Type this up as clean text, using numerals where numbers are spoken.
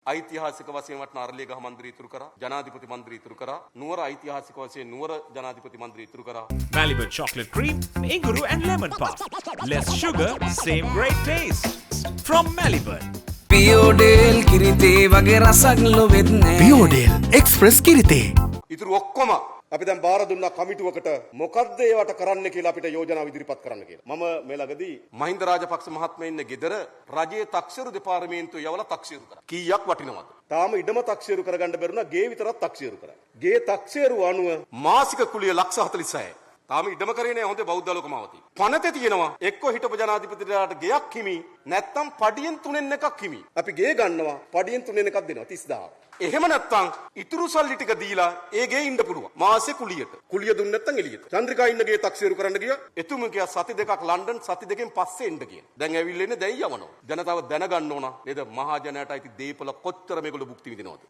ಐತಿಹಾಸಿಕ වශයෙන් වටන අරලියගහ මන්දිරය ඉතුරු කරා ජනාධිපති මන්දිරය ඉතුරු කරා නුවර ಐತಿಹಾසික වශයෙන් නුවර ජනාධිපති මන්දිරය ඉතුරු කරා Malibu chocolate cream, inguru and lemon puff. Less sugar, same great taste. From Malibu. පියෝඩේල් කිරිතේ වගේ රසක් ලොවෙන්නේ පියෝඩේල් එක්ස්ප්‍රස් කිරිතේ ඉතුරු ඔක්කොම අපි දැන් බාර දුන්නා කමිටුවකට මොකද්ද ඒවට කරන්න කියලා අපිට යෝජනා ඉදිරිපත් කරන්න කියලා. මම මේ ළඟදී මහින්ද රාජපක්ෂ මහත්මයා ඉන්න ගෙදර රජයේ තක්සේරු දෙපාර්තමේන්තුව යවලා තක්සේරු කරා. කීයක් වටිනවද? තාම ඉඩම තක්සේරු කරගන්න බැරුණා ගේ විතරක් තක්සේරු කරා. ගේ තක්සේරු අනුව මාසික කුලිය ලක්ෂ 46යි. තාම ඉඩම කරේ නෑ හොඳේ බෞද්ධ ලෝකමාවති. පනතේ තියෙනවා එක්ක හිටපු ජනාධිපතිලාට ගෙයක් හිමි නැත්තම් පඩියෙන් තුනෙන් එකක් හිමි. අපි ගේ ගන්නවා පඩියෙන් තුනෙන් එකක් දෙනවා 30000. එහෙම නැත්තම් ඉතුරු සල්ලි ටික දීලා ඒ ගේ ඉන්න පුළුවන්. මාසේ කුලියට. කුලිය දුන්න නැත්තම් එළියට. චන්ද්‍රිකා ඉන්න ගේ තක්සේරු කරන්න ගියා. එතුම කියා සති දෙකක් ලන්ඩන් සති දෙකෙන් පස්සේ එන්න කියන. දැන් ඇවිල්ලා ඉන්නේ දැන් යවනවා. ජනතාව දැනගන්න ඕන නේද මහා ජනයාට අයිති දීපල කොච්චර මේගොල්ලෝ භුක්ති විඳිනවද?